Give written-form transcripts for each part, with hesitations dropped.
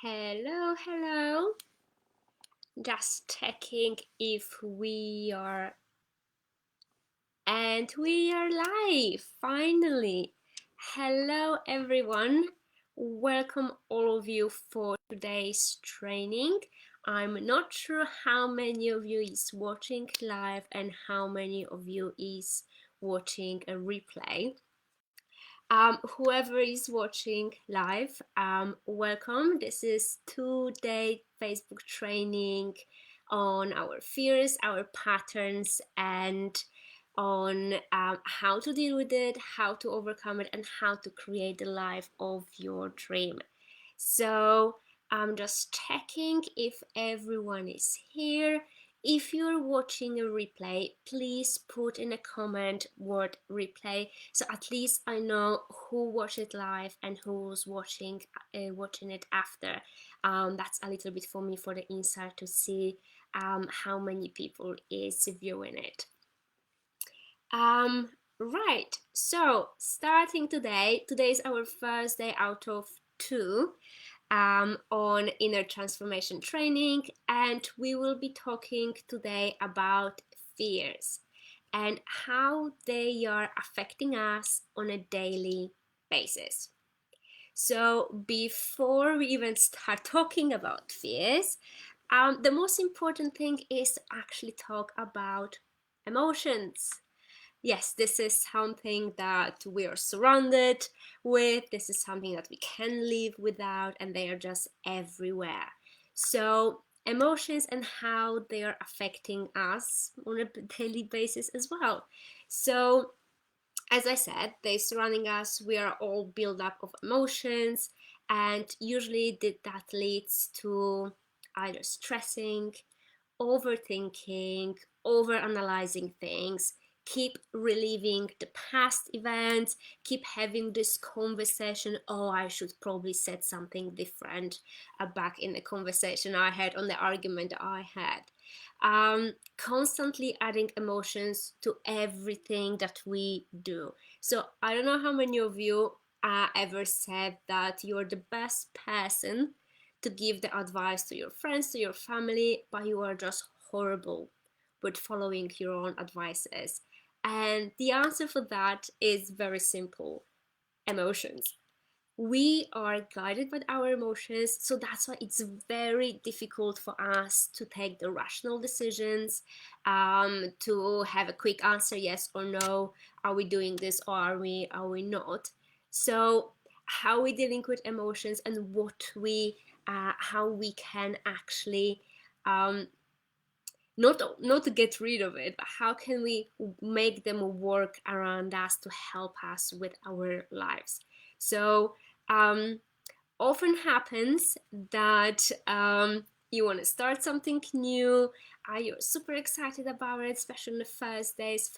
Hello, hello. Just checking if we are. And we are live, finally. Hello, everyone. Welcome, all of you, for today's training. I'm not sure how many of you is watching live and how many of you is watching a replay. Whoever is watching live, welcome. This is 2-day Facebook training on our fears, our patterns, and on how to deal with it, how to overcome it, and how to create the life of your dream. So I'm just checking if everyone is here. If you're watching a replay, please put in a comment word replay, so at least I know who watched it live and who's watching it after. That's a little bit for me for the insight to see how many people is viewing it. Right, so starting today is our first day out of 2 on inner transformation training, and we will be talking today about fears and how they are affecting us on a daily basis. So before we even start talking about fears, the most important thing is to actually talk about emotions. Yes, this is something that we are surrounded with. This is something that we can live without, and they are just everywhere. So emotions and how they are affecting us on a daily basis as well. So as I said, they're surrounding us. We are all built up of emotions, and usually that leads to either stressing, overthinking, overanalyzing things, keep reliving the past events, keep having this conversation. Oh, I should probably said something different back in the conversation I had, on the argument I had. Constantly adding emotions to everything that we do. So I don't know how many of you ever said that you're the best person to give the advice to your friends, to your family, but you are just horrible with following your own advices. And the answer for that is very simple: emotions. We are guided by our emotions, so that's why it's very difficult for us to take the rational decisions, to have a quick answer, yes or no. Are we doing this, or are we not? So how we dealing with emotions, and how we can actually not to get rid of it, but how can we make them work around us to help us with our lives. So often happens that you want to start something new, you're super excited about it, especially in the first days,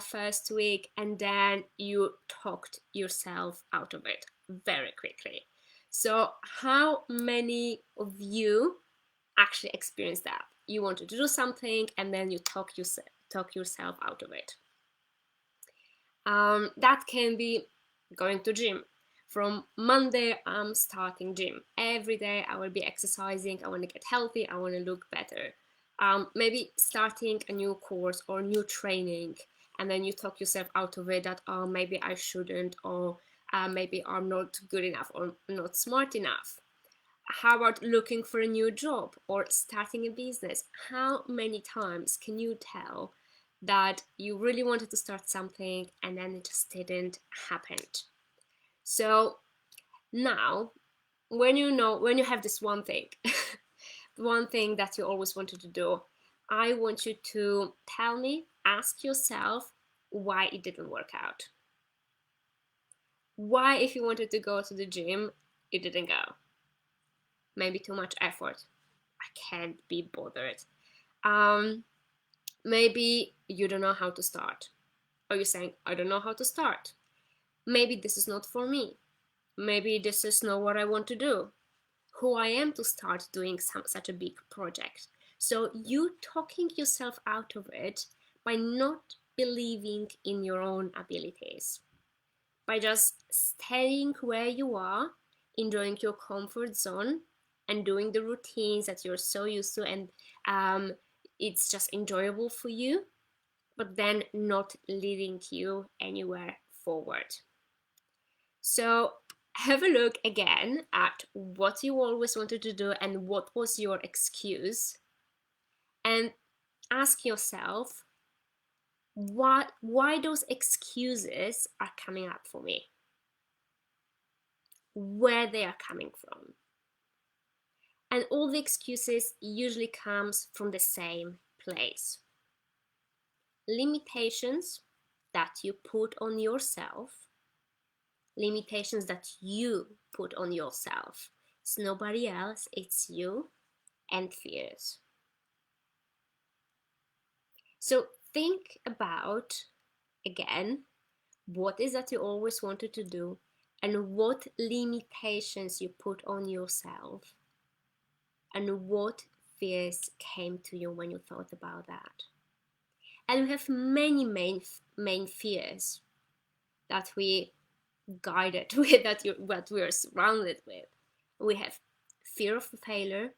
first week, and then you talked yourself out of it very quickly. So how many of you actually experience that? You wanted to do something and then you talk yourself out of it. That can be going to gym. From Monday, I'm starting gym. Every day I will be exercising. I want to get healthy. I want to look better. Maybe starting a new course or new training, and then you talk yourself out of it that, oh, maybe I shouldn't, or maybe I'm not good enough or not smart enough. How about looking for a new job or starting a business? How many times can you tell that you really wanted to start something and then it just didn't happen? So now, when you have this one thing, one thing that you always wanted to do, I want you to ask yourself why it didn't work out. Why, if you wanted to go to the gym, it didn't go? Maybe too much effort. I can't be bothered. Maybe you don't know how to start. Or you're saying, I don't know how to start. Maybe this is not for me. Maybe this is not what I want to do. Who I am to start doing such a big project. So you talking yourself out of it by not believing in your own abilities. By just staying where you are enjoying your comfort zone and doing the routines that you're so used to, and it's just enjoyable for you, but then not leading you anywhere forward. So have a look again at what you always wanted to do and what was your excuse, and ask yourself why those excuses are coming up for me, where they are coming from. And all the excuses usually comes from the same place. Limitations that you put on yourself, limitations that you put on yourself. It's nobody else, it's you, and fears. So think about, again, what is that you always wanted to do and what limitations you put on yourself and what fears came to you when you thought about that. And we have many main fears that we guided with, what we are surrounded with. We have fear of failure.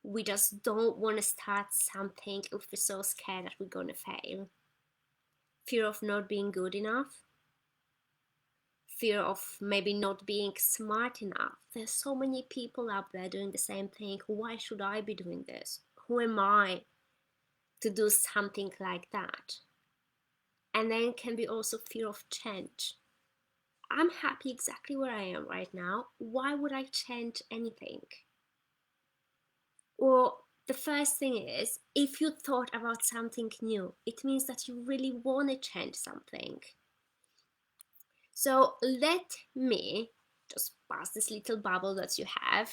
We just don't want to start something if we're so scared that we're gonna fail. Fear of not being good enough. Fear of maybe not being smart enough. There's so many people out there doing the same thing. Why should I be doing this? Who am I to do something like that? And then can be also fear of change. I'm happy exactly where I am right now. Why would I change anything? Or the first thing is, if you thought about something new, it means that you really want to change something. So let me just pass this little bubble that you have.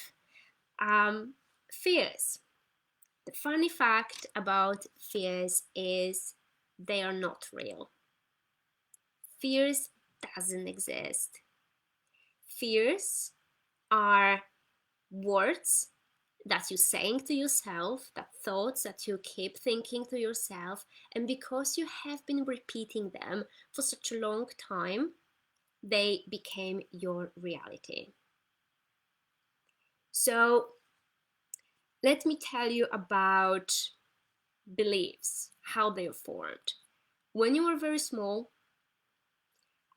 Fears. The funny fact about fears is they are not real. Fears doesn't exist. Fears are words that you're saying to yourself, that thoughts that you keep thinking to yourself, and because you have been repeating them for such a long time, they became your reality. So let me tell you about beliefs, how they are formed. When you were very small,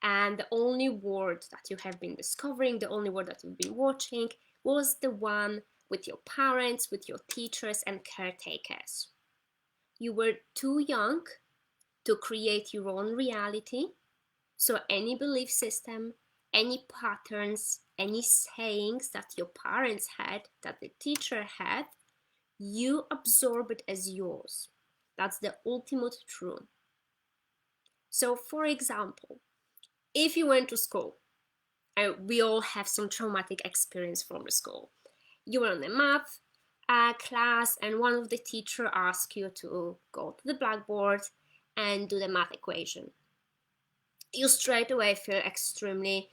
and the only word that you have been discovering, the only word that you've been watching, was the one with your parents, with your teachers and caretakers. You were too young to create your own reality, so any belief system, any patterns, any sayings that your parents had, that the teacher had, you absorb it as yours. That's the ultimate truth. So for example, if you went to school, we all have some traumatic experience from the school. You were in a math class and one of the teacher asked you to go to the blackboard and do the math equation. You straight away feel extremely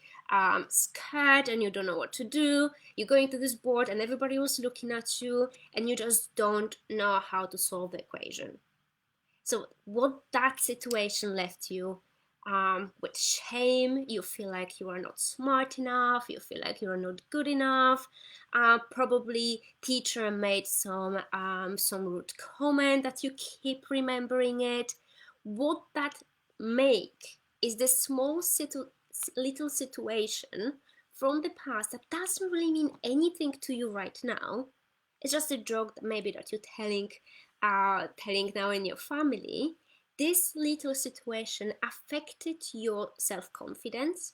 scared and you don't know what to do. You're going to this board and everybody was looking at you and you just don't know how to solve the equation. So what that situation left you with shame, you feel like you are not smart enough, you feel like you are not good enough. Probably teacher made some rude comment that you keep remembering it. What that make is the small little situation from the past that doesn't really mean anything to you right now. It's just a joke that maybe that you're telling now in your family. This little situation affected your self-confidence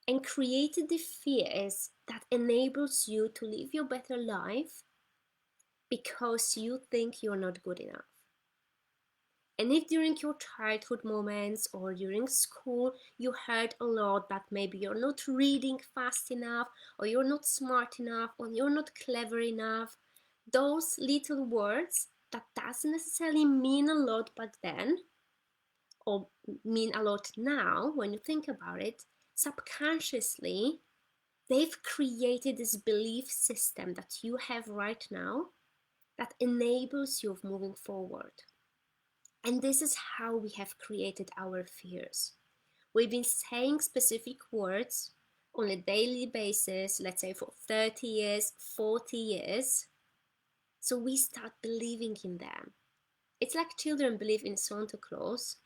and created the fears that enables you to live your better life because you think you're not good enough. And if during your childhood moments or during school you heard a lot that maybe you're not reading fast enough or you're not smart enough or you're not clever enough, those little words that doesn't necessarily mean a lot back then or mean a lot now when you think about it, subconsciously they've created this belief system that you have right now that enables you of moving forward. And this is how we have created our fears. We've been saying specific words on a daily basis, let's say for 30 years, 40 years, so we start believing in them. It's like children believe in Santa Claus.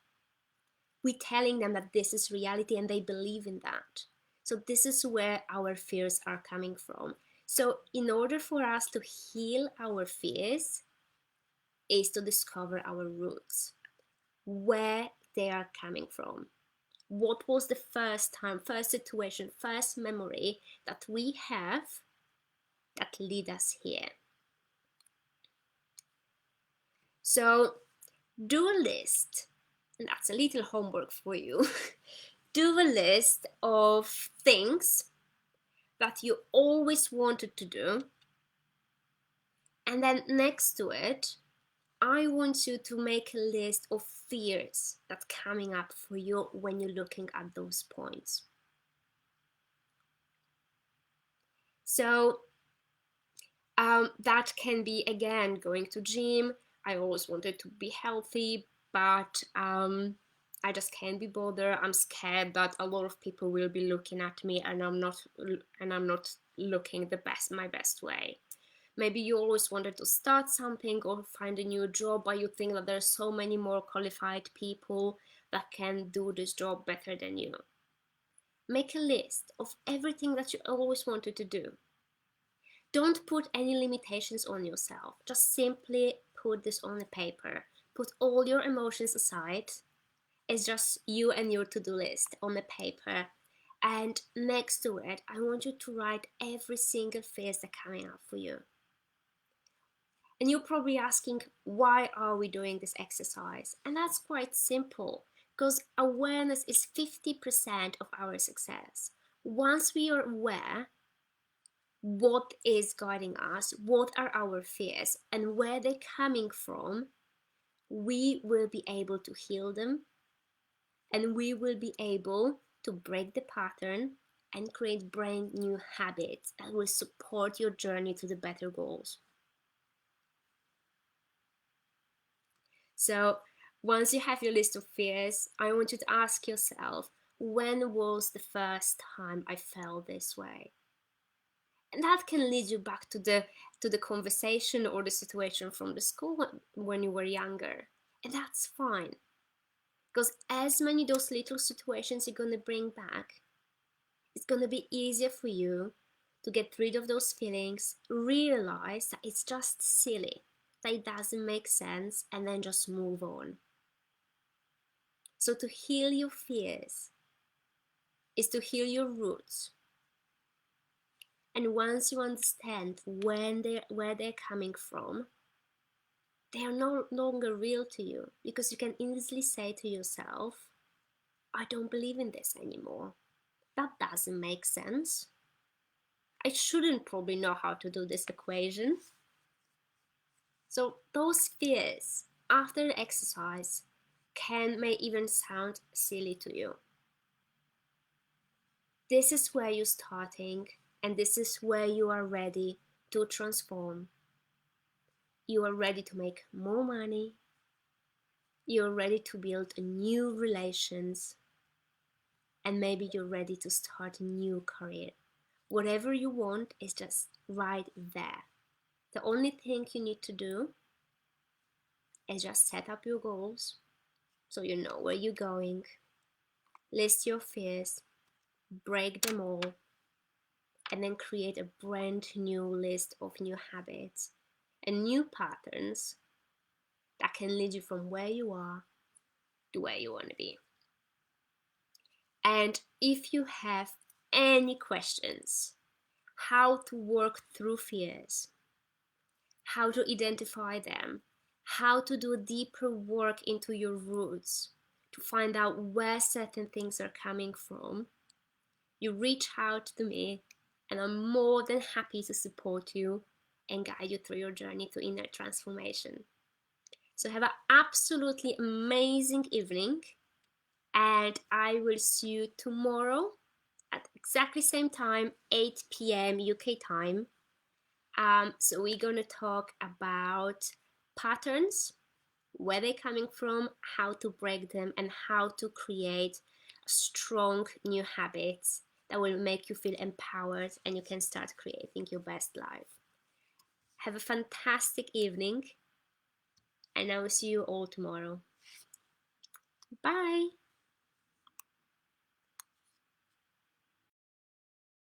We're telling them that this is reality and they believe in that. So this is where our fears are coming from. So in order for us to heal our fears is to discover our roots, where they are coming from. What was the first time, first situation, first memory that we have that lead us here? So do a list, and that's a little homework for you. Do a list of things that you always wanted to do, and then next to it, I want you to make a list of fears that's coming up for you when you're looking at those points. So that can be, again, going to gym. I always wanted to be healthy, but I just can't be bothered. I'm scared that a lot of people will be looking at me, and I'm not looking my best way. Maybe you always wanted to start something or find a new job, but you think that there's so many more qualified people that can do this job better than you. Make a list of everything that you always wanted to do. Don't put any limitations on yourself. Just simply put this on a paper. Put all your emotions aside. It's just you and your to-do list on a paper. And next to it, I want you to write every single fear that's coming up for you. And you're probably asking, why are we doing this exercise? And that's quite simple, because awareness is 50% of our success. Once we are aware what is guiding us, what are our fears, and where they're coming from, we will be able to heal them, and we will be able to break the pattern and create brand new habits that will support your journey to the better goals. So once you have your list of fears, I want you to ask yourself, when was the first time I felt this way? And that can lead you back to the conversation or the situation from the school when you were younger. And that's fine. Because as many of those little situations you're going to bring back, it's going to be easier for you to get rid of those feelings, realize that it's just silly, that it doesn't make sense, and then just move on. So to heal your fears is to heal your roots. And once you understand where they're coming from, they are no longer real to you, because you can easily say to yourself, I don't believe in this anymore. That doesn't make sense. I shouldn't probably know how to do this equation. So those fears after the exercise may even sound silly to you. This is where you're starting, and this is where you are ready to transform. You are ready to make more money. You're ready to build new relations. And maybe you're ready to start a new career. Whatever you want is just right there. The only thing you need to do is just set up your goals so you know where you're going. List your fears, break them all, and then create a brand new list of new habits and new patterns that can lead you from where you are to where you want to be. And if you have any questions, how to work through fears, how to identify them, how to do deeper work into your roots to find out where certain things are coming from, you reach out to me, and I'm more than happy to support you and guide you through your journey to inner transformation. So have an absolutely amazing evening, and I will see you tomorrow at exactly same time, 8 p.m. UK time. So we're going to talk about patterns, where they're coming from, how to break them, and how to create strong new habits that will make you feel empowered and you can start creating your best life. Have a fantastic evening, and I will see you all tomorrow. Bye.